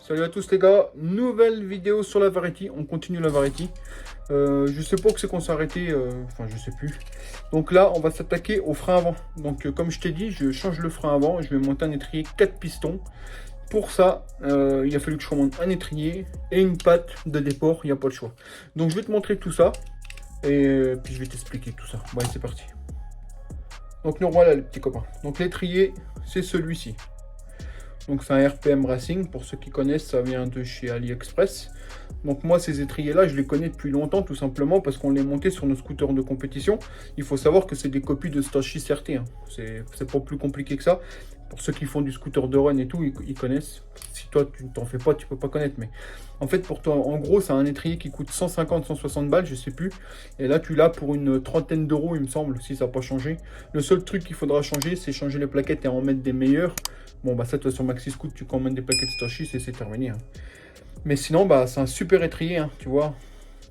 Salut à tous les gars, nouvelle vidéo sur la Variety, on continue la Variety. Je sais pas que c'est qu'on s'est arrêté, enfin je sais plus. Donc là on va s'attaquer au frein avant. Donc comme je t'ai dit, je change le frein avant, je vais monter un étrier 4 pistons. Pour ça, il a fallu que je remonte un étrier et une patte de déport, il n'y a pas le choix. Donc je vais te montrer tout ça, et puis je vais t'expliquer tout ça. Bon allez c'est parti. Donc nous voilà les petits copains. Donc l'étrier, c'est celui-ci. Donc c'est un RPM Racing, pour ceux qui connaissent, ça vient de chez AliExpress. Donc moi ces étriers là je les connais depuis longtemps tout simplement parce qu'on les montait sur nos scooters de compétition. Il faut savoir que c'est des copies de Stage 6 RT, hein. C'est pas plus compliqué que ça. Pour ceux qui font du scooter de run et tout, ils connaissent. Si toi tu t'en fais pas, tu peux pas connaître. Mais en fait pour toi, en gros c'est un étrier qui coûte 150-160 balles, je sais plus. Et là tu l'as pour une trentaine d'euros il me semble, si ça n'a pas changé. Le seul truc qu'il faudra changer, c'est changer les plaquettes et en mettre des meilleures. Bon bah ça toi sur Maxi Scoot tu commandes des plaquettes Stage 6 et c'est terminé, hein. Mais sinon bah c'est un super étrier, hein, tu vois.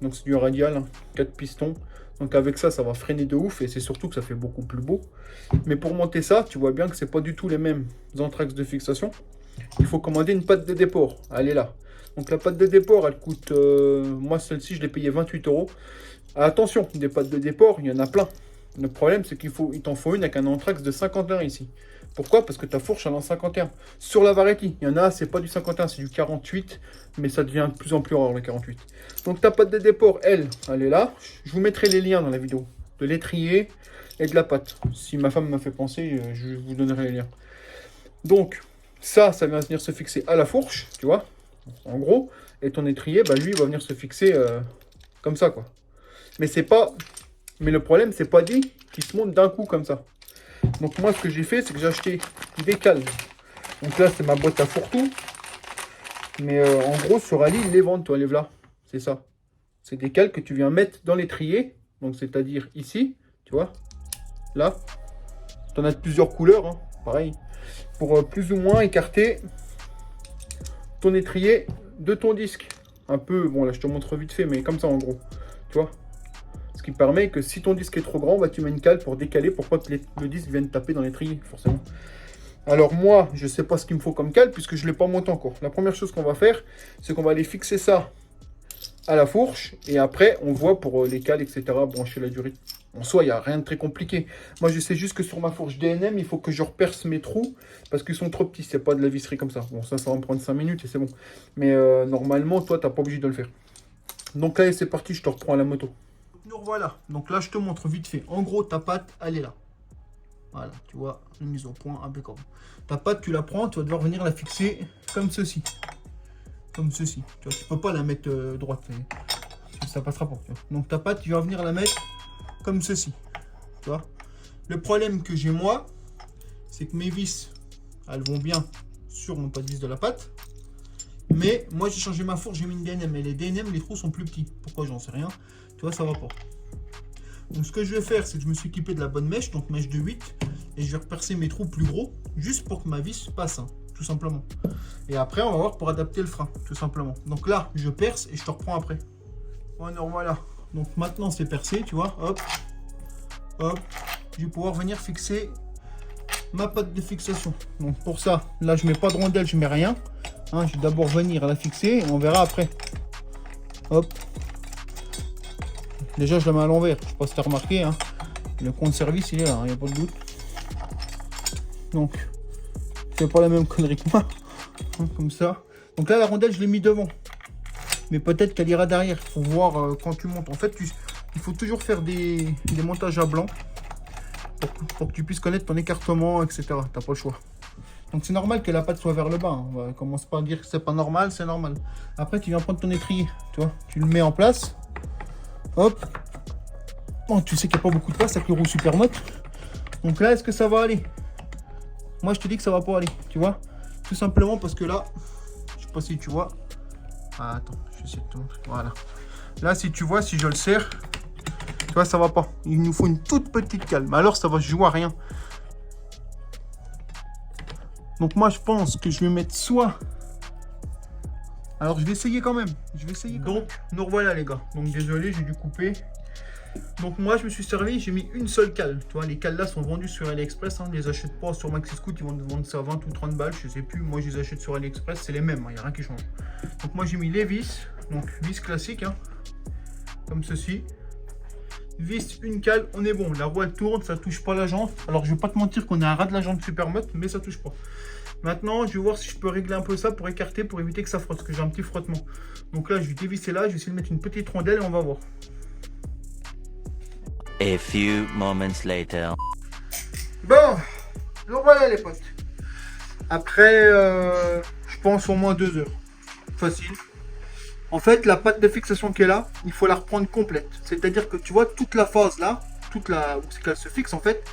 Donc c'est du radial, hein, 4 pistons. Donc avec ça va freiner de ouf et c'est surtout que ça fait beaucoup plus beau. Mais pour monter ça, tu vois bien que c'est pas du tout les mêmes anthrax de fixation. Il faut commander une patte de déport, elle est là. Donc la patte de déport elle coûte, moi celle-ci je l'ai payé 28 euros. Attention, des pattes de déport il y en a plein. Le problème c'est il t'en faut une avec un anthrax de 51 ici. Pourquoi? Parce que ta fourche elle est en 51. Sur la Variety, il y en a, c'est pas du 51, c'est du 48. Mais ça devient de plus en plus rare le 48. Donc ta patte de déport, elle est là. Je vous mettrai les liens dans la vidéo. De l'étrier et de la patte. Si ma femme m'a fait penser, je vous donnerai les liens. Donc ça vient venir se fixer à la fourche, tu vois. En gros. Et ton étrier, bah lui, il va venir se fixer comme ça, quoi. Mais c'est pas... Mais le problème, c'est pas dit qu'il se monte d'un coup comme ça. Donc moi ce que j'ai fait c'est que j'ai acheté des cales. Donc là c'est ma boîte à fourre-tout. Mais en gros sur Ali ils les vendent, toi les voilà. C'est ça. C'est des cales que tu viens mettre dans l'étrier. Donc c'est-à-dire ici, tu vois. Là. Tu en as de plusieurs couleurs, hein, pareil. Pour plus ou moins écarter ton étrier de ton disque. Un peu, bon là je te montre vite fait, mais comme ça en gros. Tu vois. Ce qui permet que si ton disque est trop grand, bah, tu mets une cale pour décaler, pour pas que le disque vienne taper dans l'étrier, forcément. Alors moi, je sais pas ce qu'il me faut comme cale, puisque je ne l'ai pas monté encore. La première chose qu'on va faire, c'est qu'on va aller fixer ça à la fourche, et après, on voit pour les cales, etc., brancher la durite. En soi, il n'y a rien de très compliqué. Moi, je sais juste que sur ma fourche DNM, il faut que je reperce mes trous, parce qu'ils sont trop petits, c'est pas de la visserie comme ça. Bon, ça va me prendre 5 minutes, et c'est bon. Mais normalement, toi, tu n'as pas obligé de le faire. Donc allez, c'est parti, je te reprends à la moto. Nous revoilà. Donc là, je te montre vite fait. En gros, ta patte, elle est là. Voilà, tu vois, mise au point, impeccable. Ta patte, tu la prends, tu vas devoir venir la fixer comme ceci. Comme ceci. Tu vois, tu peux pas la mettre droite. Ça passera pas. Tu vois. Donc ta patte, tu vas venir la mettre comme ceci. Tu vois. Le problème que j'ai moi, c'est que mes vis, elles vont bien sur mon pas de vis de la patte. Mais moi, j'ai changé ma fourche, j'ai mis une DNM. Et les DNM, les trous sont plus petits. Pourquoi, j'en sais rien. Tu vois, ça va pas. Donc ce que je vais faire, c'est que je me suis équipé de la bonne mèche, donc mèche de 8, et je vais repercer mes trous plus gros, juste pour que ma vis passe, hein, tout simplement. Et après, on va voir pour adapter le frein, tout simplement. Donc là, je perce et je te reprends après. Alors voilà. Donc maintenant, c'est percé, tu vois, hop, hop. Je vais pouvoir venir fixer ma patte de fixation. Donc pour ça, là, je mets pas de rondelle, je mets rien. Hein, je vais d'abord venir la fixer, et on verra après. Hop. Déjà, je la mets à l'envers. Je ne sais pas si tu as remarqué. Hein. Le compte service, il est là. Il n'y a pas de doute. Donc, tu fais pas la même connerie que moi. Hein, comme ça. Donc là, la rondelle, je l'ai mis devant. Mais peut-être qu'elle ira derrière. Il faut voir quand tu montes. En fait, il faut toujours faire des montages à blanc. Pour que tu puisses connaître ton écartement, etc. Tu n'as pas le choix. Donc c'est normal que la patte soit vers le bas. Hein. On commence pas à dire que c'est pas normal. C'est normal. Après, tu viens prendre ton étrier. Tu vois, tu le mets en place. Hop. Bon, tu sais qu'il n'y a pas beaucoup de place avec le roue Supermoto. Donc là, est-ce que ça va aller? Moi, je te dis que ça va pas aller. Tu vois? Tout simplement parce que là, je sais pas si tu vois. Ah, attends, je vais essayer de te montrer. Voilà. Là, si tu vois, si je le serre, tu vois, ça va pas. Il nous faut une toute petite cale. Mais alors, ça va se jouer à rien. Donc moi, je pense que je vais mettre soit Alors je vais essayer quand même. Donc nous revoilà les gars. Donc désolé, j'ai dû couper. Donc moi je me suis servi, j'ai mis une seule cale. Tu vois, les cales là sont vendues sur AliExpress. Hein. Ne les achète pas sur Maxi Scoot, ils vont te vendre ça à 20 ou 30 balles, je sais plus. Moi je les achète sur AliExpress, c'est les mêmes, il n'y a rien qui change. Donc moi j'ai mis les vis, donc vis classiques, hein, comme ceci. Vis, une cale, on est bon. La roue elle tourne, ça touche pas la jante. Alors je vais pas te mentir qu'on a un ras de la jante Supermoto, mais ça touche pas. Maintenant, je vais voir si je peux régler un peu ça pour écarter, pour éviter que ça frotte, parce que j'ai un petit frottement. Donc là, je vais dévisser là, je vais essayer de mettre une petite rondelle et on va voir. A few moments later. Bon, donc voilà les potes. Après, je pense au moins 2 heures. Facile. En fait, la patte de fixation qui est là, il faut la reprendre complète. C'est-à-dire que tu vois, toute la phase là, toute la où c'est qu'elle se fixe en fait,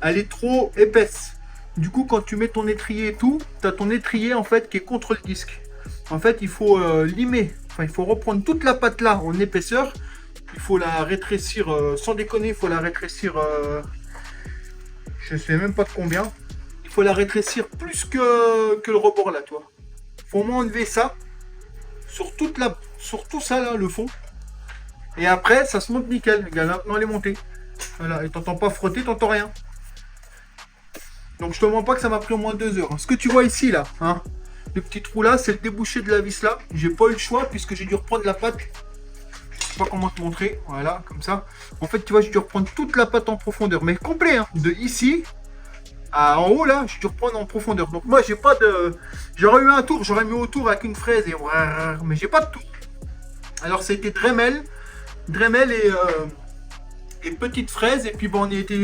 elle est trop épaisse. Du coup, quand tu mets ton étrier et tout, tu as ton étrier en fait qui est contre le disque. En fait, il faut limer. Enfin, il faut reprendre toute la patte là en épaisseur. Il faut la rétrécir, sans déconner, il faut la rétrécir, je sais même pas de combien. Il faut la rétrécir plus que le rebord là, toi. Il faut au moins enlever ça sur tout ça là, le fond. Et après, ça se monte nickel. Regarde, maintenant elle est montée. Voilà, et t'entends pas frotter, t'entends rien. Donc je te mens pas que ça m'a pris au moins 2 heures. Ce que tu vois ici là, hein, le petit trou là, c'est le débouché de la vis là. J'ai pas eu le choix puisque j'ai dû reprendre la patte. Je sais pas comment te montrer, voilà, comme ça. En fait, tu vois, j'ai dû reprendre toute la patte en profondeur, mais complet, hein, de ici à en haut là, j'ai dû reprendre en profondeur. Donc moi, j'ai pas de, j'aurais eu un tour, j'aurais mis autour avec une fraise et mais j'ai pas de tour. Alors c'était Dremel et petite fraise et puis bon, on y était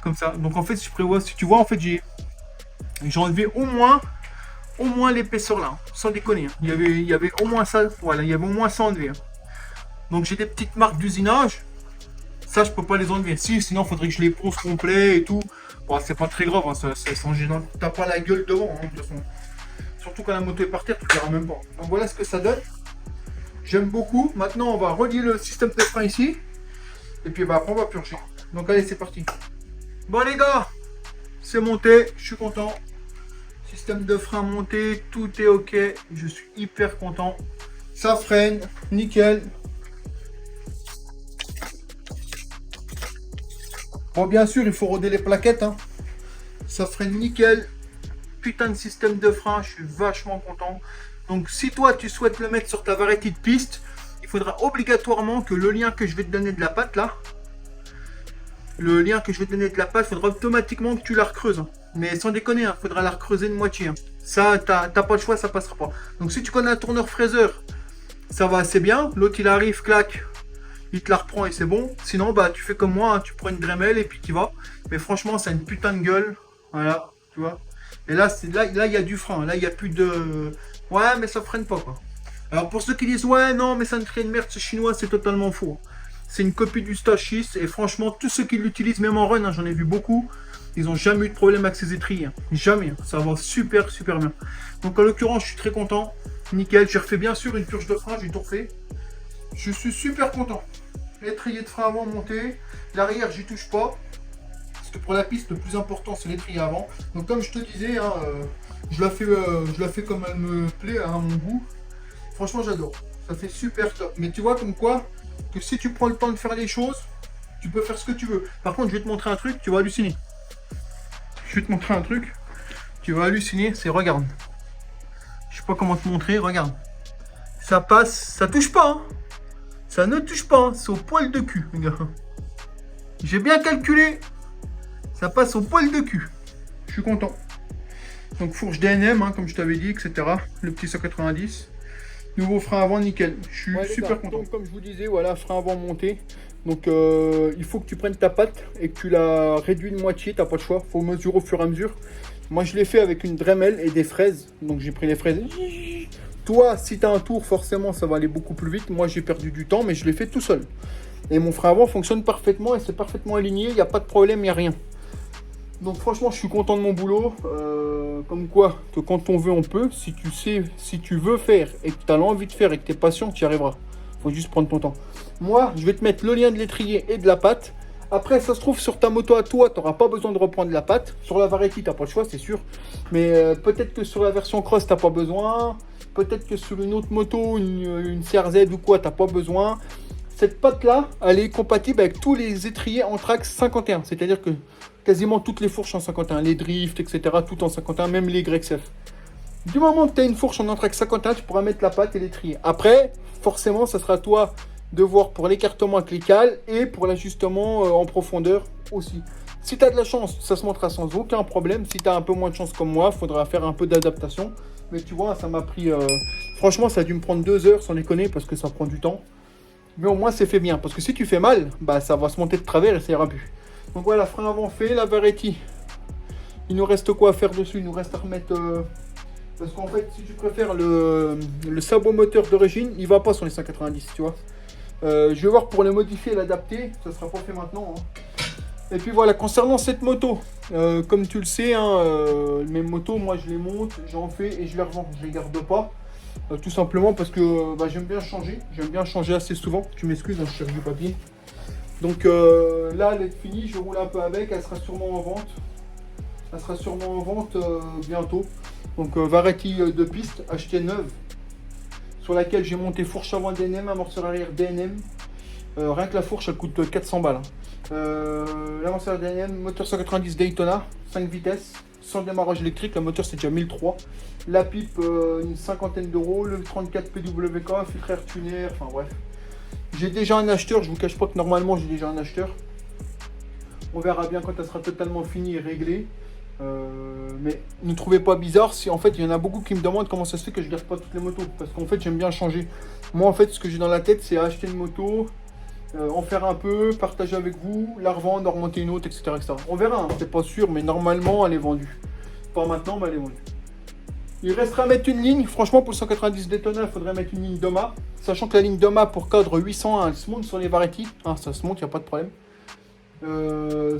comme ça. Donc en fait, si je prévois, si tu vois, en fait, j'ai enlevé au moins l'épaisseur là, hein, sans déconner. Hein. Il y avait au moins ça, voilà, il y avait au moins ça enlevé. Hein. Donc j'ai des petites marques d'usinage. Ça, je peux pas les enlever. Si, sinon, il faudrait que je les ponce complet et tout. Bon, c'est pas très grave, hein, ça sans gênant. T'as pas la gueule devant, hein, de toute façon. Surtout quand la moto est par terre, tu ne verras même pas. Donc voilà ce que ça donne. J'aime beaucoup. Maintenant, on va relier le système de frein ici. Et puis bah, après, on va purger. Donc allez, c'est parti. Bon les gars, c'est monté. Je suis content. Système de frein monté, tout est ok. Je suis hyper content. Ça freine, nickel. Bon, bien sûr, il faut roder les plaquettes. Hein. Ça freine nickel. Putain de système de frein, je suis vachement content. Donc, si toi, tu souhaites le mettre sur ta variété de piste, il faudra obligatoirement que le lien que je vais te donner de la patte, là, il faudra automatiquement que tu la recreuses. Hein. Mais sans déconner, il faudra la recreuser de moitié. Hein. Ça, t'as pas le choix, ça passera pas. Donc, si tu connais un tourneur fraiseur, ça va assez bien. L'autre, il arrive, clac. Il te la reprend et c'est bon. Sinon, bah, tu fais comme moi, hein, tu prends une Dremel et puis tu vas. Mais franchement, ça a une putain de gueule. Voilà, tu vois. Et là, il y a du frein. Là, il n'y a plus de... Ouais, mais ça freine pas, quoi. Alors, pour ceux qui disent, ouais, non, mais ça ne crée une merde, c'est chinois, c'est totalement faux. C'est une copie du Stachis. Et franchement, tous ceux qui l'utilisent, même en run, hein, j'en ai vu beaucoup, ils n'ont jamais eu de problème avec ces étriers. Hein. Jamais. Ça va super, super bien. Donc, en l'occurrence, je suis très content. Nickel. J'ai refait bien sûr une purge de frein, j'ai tout refait. Je suis super content. L'étrier de frein avant monté. L'arrière, j'y touche pas. Parce que pour la piste, le plus important, c'est l'étrier avant. Donc comme je te disais, hein, je la fais comme elle me plaît, à mon goût. Franchement, j'adore. Ça fait super top. Mais tu vois comme quoi, que si tu prends le temps de faire les choses, tu peux faire ce que tu veux. Par contre, je vais te montrer un truc, tu vas halluciner. Je vais te montrer un truc. Tu vas halluciner, c'est regarde. Je sais pas comment te montrer, regarde. Ça passe, ça touche pas, hein. Ça ne touche pas, hein. C'est au poil de cul, les gars. J'ai bien calculé. Ça passe au poil de cul. Je suis content. Donc fourche DNM, hein, comme je t'avais dit, etc. Le petit 190. Nouveau frein avant, nickel. Je suis super content. Donc comme je vous disais, voilà, frein avant monté. Donc il faut que tu prennes ta patte et que tu la réduis de moitié. T'as pas le choix. Faut mesurer au fur et à mesure. Moi je l'ai fait avec une Dremel et des fraises. Donc j'ai pris les fraises. Toi, si tu as un tour, forcément, ça va aller beaucoup plus vite. Moi, j'ai perdu du temps, mais je l'ai fait tout seul. Et mon frein avant fonctionne parfaitement et c'est parfaitement aligné. Il n'y a pas de problème, il n'y a rien. Donc, franchement, je suis content de mon boulot. Comme quoi, que quand on veut, on peut. Si tu sais, si tu veux faire et que tu as l'envie de faire et que tu es patient, tu y arriveras. Il faut juste prendre ton temps. Moi, je vais te mettre le lien de l'étrier et de la patte. Après, ça se trouve sur ta moto à toi, tu n'auras pas besoin de reprendre la patte. Sur la variété, tu n'as pas le choix, c'est sûr. Mais peut-être que sur la version cross, tu n'as pas besoin. peut-être que sur une autre moto, une CRZ ou quoi, t'as pas besoin. Cette patte là, elle est compatible avec tous les étriers Anthrax 51. C'est-à-dire que quasiment toutes les fourches en 51, les drifts, etc. Tout en 51, même les YXF. Du moment que tu as une fourche en Anthrax 51, tu pourras mettre la patte et l'étrier. Après, forcément, ça sera à toi de voir pour l'écartement avec les cales et pour l'ajustement en profondeur aussi. Si tu as de la chance, ça se montera sans aucun problème. Si tu as un peu moins de chance comme moi, il faudra faire un peu d'adaptation. Mais tu vois, ça m'a pris... franchement, ça a dû me prendre 2 heures sans déconner parce que ça prend du temps. Mais au moins, c'est fait bien. Parce que si tu fais mal, bah, ça va se monter de travers et ça ira plus. Donc voilà, frein avant fait, la Variety. Il nous reste quoi à faire dessus? Il nous reste à remettre... parce qu'en fait, si tu préfères le sabot moteur d'origine, il va pas sur les 190, tu vois. Je vais voir pour le modifier et l'adapter. Ça sera pas fait maintenant. Hein. Et puis voilà, concernant cette moto, comme tu le sais, hein, mes motos, moi je les monte, j'en fais et je les revends. Je les garde pas. Tout simplement parce que bah, j'aime bien changer. J'aime bien changer assez souvent. Tu m'excuses, hein, je cherche du papier. Donc là, elle est finie. Je roule un peu avec. Elle sera sûrement en vente. Elle sera sûrement en vente bientôt. Donc Variety de piste, achetée neuve. Sur laquelle j'ai monté fourche avant DNM, amortisseur arrière DNM. Rien que la fourche, elle coûte 400 balles. L'amortisseur DNM, moteur 190 Daytona, 5 vitesses, sans démarrage électrique. Le moteur c'est déjà 1003. La pipe, une cinquantaine d'euros. Le 34 PWK, filtre air tuner, enfin bref. J'ai déjà un acheteur, je vous cache pas que normalement j'ai déjà un acheteur. On verra bien quand elle sera totalement finie et réglée. Mais ne trouvez pas bizarre si en fait il y en a beaucoup qui me demandent comment ça se fait que je garde pas toutes les motos. Parce qu'en fait j'aime bien changer. Moi en fait ce que j'ai dans la tête c'est acheter une moto, en faire un peu, partager avec vous, la revendre, en remonter une autre, etc. etc. On verra, hein, c'est pas sûr, mais normalement elle est vendue. Pas maintenant, mais elle est vendue. Il restera à mettre une ligne, franchement pour le 190 Daytona il faudrait mettre une ligne Doma. Sachant que la ligne Doma pour cadre 801 elle se monte sur les Variety, hein, ça se monte, il n'y a pas de problème.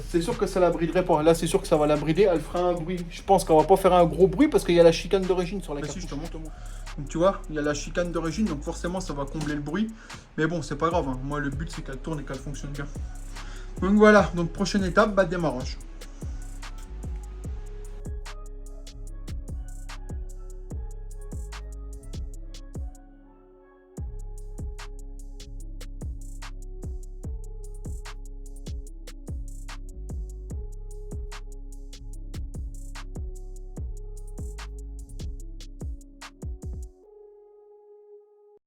C'est sûr que ça la briderait pas. Là c'est sûr que ça va la brider. Elle fera un bruit. Je pense qu'on va pas faire un gros bruit parce qu'il y a la chicane d'origine sur la carte. Donc tu vois, il y a la chicane d'origine, donc forcément ça va combler le bruit. Mais bon, c'est pas grave. Hein. Moi le but c'est qu'elle tourne et qu'elle fonctionne bien. Donc voilà. Donc prochaine étape, bah démarrage.